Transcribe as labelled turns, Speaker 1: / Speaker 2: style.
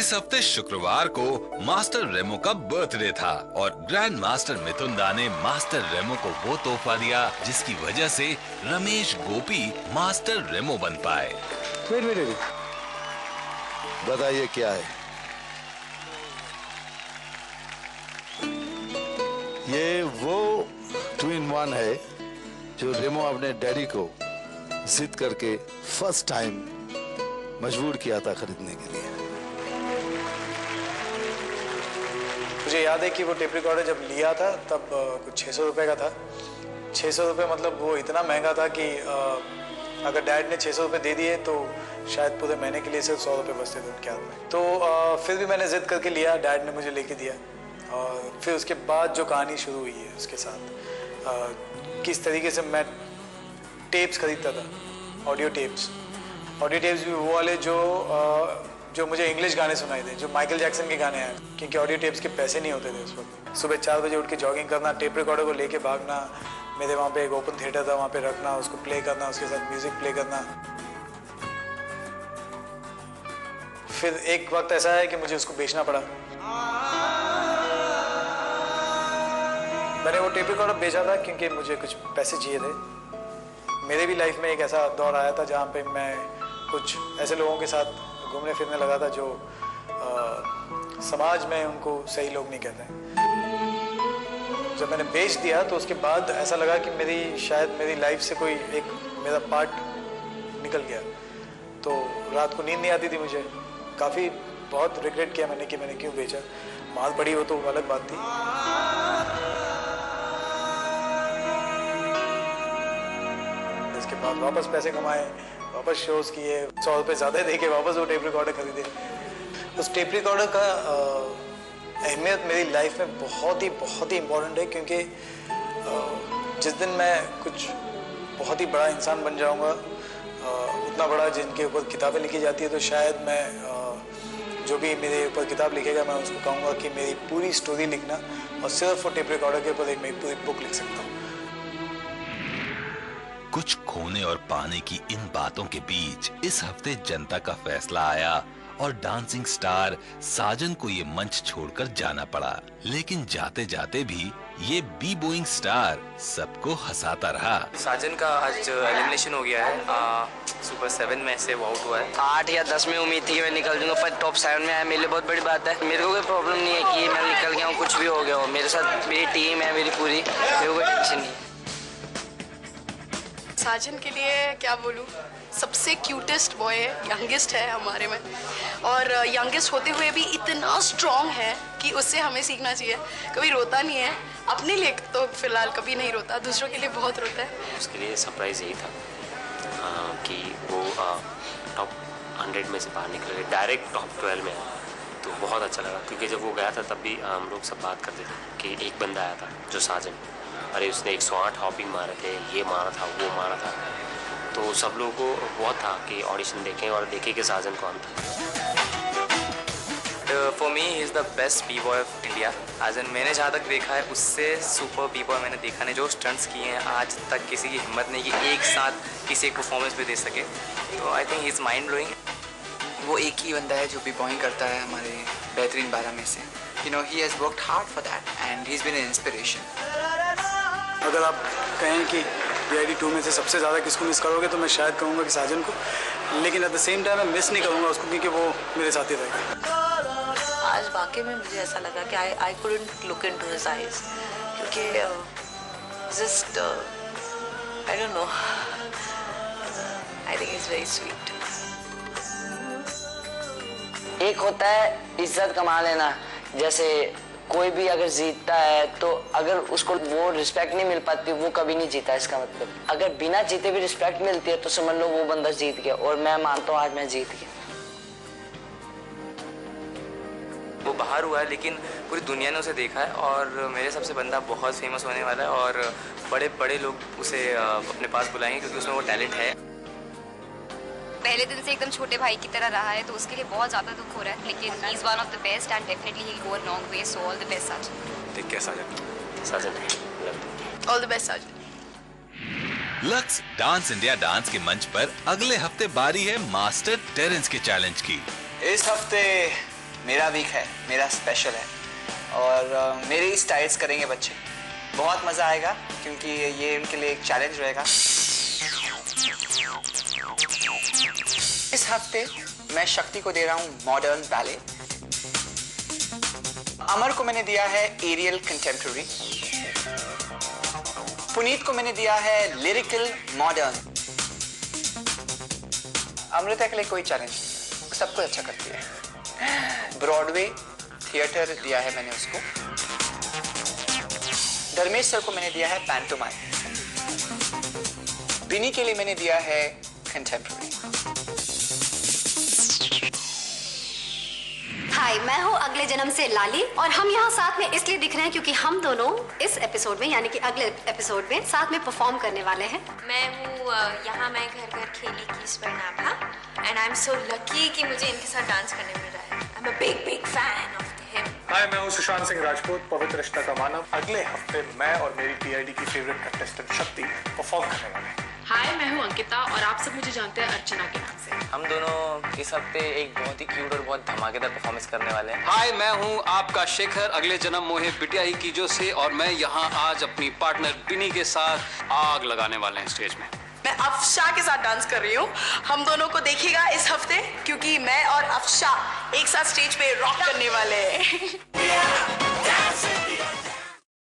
Speaker 1: इस हफ्ते शुक्रवार को मास्टर रेमो का बर्थडे था और ग्रैंड मास्टर मिथुन दा ने मास्टर रेमो को वो तोहफा दिया जिसकी वजह से रमेश गोपी मास्टर रेमो बन पाए।
Speaker 2: बताइए क्या है? ये वो ट्विन वन है जो रेमो अपने डैडी को जिद करके फर्स्ट टाइम मजबूर किया था खरीदने के लिए।
Speaker 3: मुझे याद है कि वो टेप रिकॉर्डर जब लिया था तब कुछ 600 रुपये का था। 600 रुपये मतलब वो इतना महंगा था कि अगर डैड ने 600 रुपये दे दिए तो शायद पूरे महीने के लिए सिर्फ 100 रुपये बचते थे उनके हाथ में। तो फिर भी मैंने जिद करके लिया, डैड ने मुझे लेके दिया। और फिर उसके बाद जो कहानी शुरू हुई है उसके साथ, किस तरीके से मैं टेप्स खरीदता था, ऑडियो टेप्स भी वो वाले जो मुझे इंग्लिश गाने सुनाई थे, जो माइकल जैक्सन के गाने आए, क्योंकि ऑडियो टेप्स के पैसे नहीं होते थे उस वक्त। सुबह 4 बजे उठ के जॉगिंग करना, टेप रिकॉर्डर को लेके भागना, मेरे वहाँ पे एक ओपन थिएटर था, वहाँ पे रखना, उसको प्ले करना, उसके साथ म्यूजिक प्ले करना। फिर एक वक्त ऐसा है कि मुझे उसको बेचना पड़ा। मैंने वो टेप रिकॉर्डर बेचा था क्योंकि मुझे कुछ पैसे चाहिए थे। मेरे भी लाइफ में एक ऐसा दौर आया था जहाँ पे मैं कुछ ऐसे लोगों के साथ घूमने फिरने लगा था जो समाज में उनको सही लोग नहीं कहते हैं। जब मैंने बेच दिया तो उसके बाद ऐसा लगा कि शायद मेरी लाइफ से कोई एक मेरा पार्ट निकल गया। तो रात को नींद नहीं आती थी मुझे, काफ़ी बहुत रिग्रेट किया मैंने कि मैंने क्यों बेचा। मार पड़ी हो तो अलग बात थी। इसके बाद वापस पैसे कमाए, वापस शोज किए, 100 रुपये ज़्यादा दे के वापस वो टेप रिकॉर्डर खरीदे। उस टेप रिकॉर्डर का अहमियत मेरी लाइफ में बहुत ही इम्पोर्टेंट है, क्योंकि जिस दिन मैं कुछ बहुत ही बड़ा इंसान बन जाऊंगा, उतना बड़ा जिनके ऊपर किताबें लिखी जाती है, तो शायद मैं जो भी मेरे ऊपर किताब लिखेगा मैं उसको कहूँगा कि मेरी पूरी स्टोरी लिखना, और सिर्फ वो टेप रिकॉर्डर के ऊपर एक मैं पूरी बुक लिख सकता हूँ।
Speaker 1: कुछ खोने और पाने की इन बातों के बीच इस हफ्ते जनता का फैसला आया और डांसिंग स्टार साजन को ये मंच छोड़कर जाना पड़ा। लेकिन जाते जाते भी ये बी बॉइंग स्टार सबको हंसाता रहा।
Speaker 4: साजन का आज एलिमिनेशन हो गया है, सुपर 7 में से वो आउट हुआ है।
Speaker 5: 8 या 10 में उम्मीद थी कि मैं निकल दूंगा, पर टॉप 7 में आया मेरे लिए बहुत बड़ी बात है। मेरे को कोई प्रॉब्लम नहीं है कि मैं निकल गया हूँ, कुछ भी हो गया हो। मेरे साथ मेरी टीम है, मेरी पूरी, मेरे को कोई टेंशन नहीं है।
Speaker 6: साजन के लिए क्या बोलूँ, सबसे क्यूटेस्ट बॉय है, यंगेस्ट है हमारे में, और यंगेस्ट होते हुए भी इतना स्ट्रॉन्ग है कि उससे हमें सीखना चाहिए। कभी रोता नहीं है, अपने लिए तो फिलहाल कभी नहीं रोता, दूसरों के लिए बहुत रोता है।
Speaker 7: उसके लिए सरप्राइज यही था कि वो टॉप 100 में से बाहर निकल गए, डायरेक्ट टॉप 12 में आया। तो बहुत अच्छा लगा, क्योंकि जब वो गया था तब भी हम लोग सब बात करते थे कि एक बंदा आया था जो साजन, अरे उसने 108 हॉपिंग मारे थे, ये मारा था, वो मारा था। तो सब लोगों को बहुत था कि ऑडिशन देखें और देखें कि साजन कौन था।
Speaker 4: For me he is the best B boy of India. As an मैंने जहाँ तक देखा है उससे सुपर बी बॉय मैंने देखा नहीं। जो स्टंट्स किए हैं आज तक किसी की हिम्मत नहीं कि एक साथ किसी एक परफॉर्मेंस पे दे सके। तो I think he is mind blowing.
Speaker 8: वो एक ही बंदा है जो बी बॉइंग करता है हमारे बेहतरीन 12 में से। You know he has worked hard for that and he is been an inspiration.
Speaker 3: अगर आप कहें कि BID2 में से सबसे ज़्यादा किसको मिस करोगे तो मैं शायद कहूँगा कि साजन को, लेकिन एट द सेम टाइम मैं मिस नहीं करूँगा उसको, क्योंकि वो मेरे साथ ही रहेगा।
Speaker 9: आज वाकई में मुझे ऐसा लगा कि I couldn't look into his eyes, क्योंकि just I don't know, I think is very sweet.
Speaker 5: एक होता है इज्जत कमा लेना, जैसे कोई भी अगर जीतता है तो अगर उसको वो रिस्पेक्ट नहीं मिल पाती वो कभी नहीं जीता। इसका मतलब अगर बिना जीते भी रिस्पेक्ट मिलती है तो समझ लो वो बंदा जीत गया, और मैं मानता हूँ आज मैं जीत गया।
Speaker 4: वो बाहर हुआ है लेकिन पूरी दुनिया ने उसे देखा है, और मेरे सबसे बंदा बहुत फेमस होने वाला है, और बड़े बड़े लोग उसे अपने पास बुलाएंगे क्योंकि उसमें वो टैलेंट है।
Speaker 10: पहले दिन से एकदम छोटे भाई की तरह रहा है, तो उसके लिए बहुत ज़्यादा दुख हो रहा है, लेकिन he is one of the best and definitely he will go a long way. So all the best Sajan.
Speaker 7: देख कैसा Sajan,
Speaker 6: all the best Sajan.
Speaker 1: Lux dance India dance के मंच पर अगले हफ्ते बारी है मास्टर टेरेंस के चैलेंज की।
Speaker 3: इस हफ्ते
Speaker 8: मेरा वीक है, मेरा स्पेशल है और मेरे ही स्टाइल्स करेंगे बच्चे। बहुत मज़ा आएगा क्योंकि ये उनके लिए एक चैलेंज रहेगा। इस हफ्ते मैं शक्ति को दे रहा हूँ मॉडर्न बैले, अमर को मैंने दिया है एरियल कंटेम्प्रेरी, पुनीत को मैंने दिया है लिरिकल मॉडर्न। अमृता के लिए कोई चैलेंज नहीं, सब कुछ अच्छा करती है। ब्रॉडवे थिएटर दिया है मैंने उसको। धर्मेश सर को मैंने दिया है पैंटोमाइम। बिनी के लिए मैंने दिया है कंटेम्प्रेरी।
Speaker 11: हाय, मैं हूँ अगले जन्म से लाली और हम यहाँ साथ में इसलिए दिख रहे हैं क्योंकि हम दोनों इस एपिसोड में यानी कि अगले एपिसोड में साथ में परफॉर्म करने वाले हैं।
Speaker 12: मैं हूँ यहाँ मैं घर घर खेली की Swarnabha and I am so lucky कि मुझे इनके साथ डांस करने मिल रहा है। I am a big fan of him.
Speaker 3: Hi, मैं हूँ सुशांत सिंह राजपूत, पवित्र रिश्ता का मानव। अगले हफ्ते मैं और मेरी टीआईडी की फेवरेट कंटेस्टेंट शक्ति परफॉर्म करने वाले हैं।
Speaker 13: हाय, मैं हूँ अंकिता और आप सब मुझे जानते हैं अर्चना के नाम से।
Speaker 4: हम दोनों इस हफ्ते एक बहुत ही क्यूट और बहुत धमाकेदार परफॉर्मेंस करने वाले हैं।
Speaker 14: हाय, मैं हूँ आपका शेखर, अगले जन्म मोहे बिटिया ही कीजो से, और मैं यहाँ आज अपनी पार्टनर बिनी के साथ आग लगाने वाले हैं स्टेज में।
Speaker 6: मैं अफशा के साथ डांस कर रही हूँ। हम दोनों को देखिएगा इस हफ्ते क्योंकि मैं और अफशा एक साथ स्टेज पे रॉक करने वाले हैं।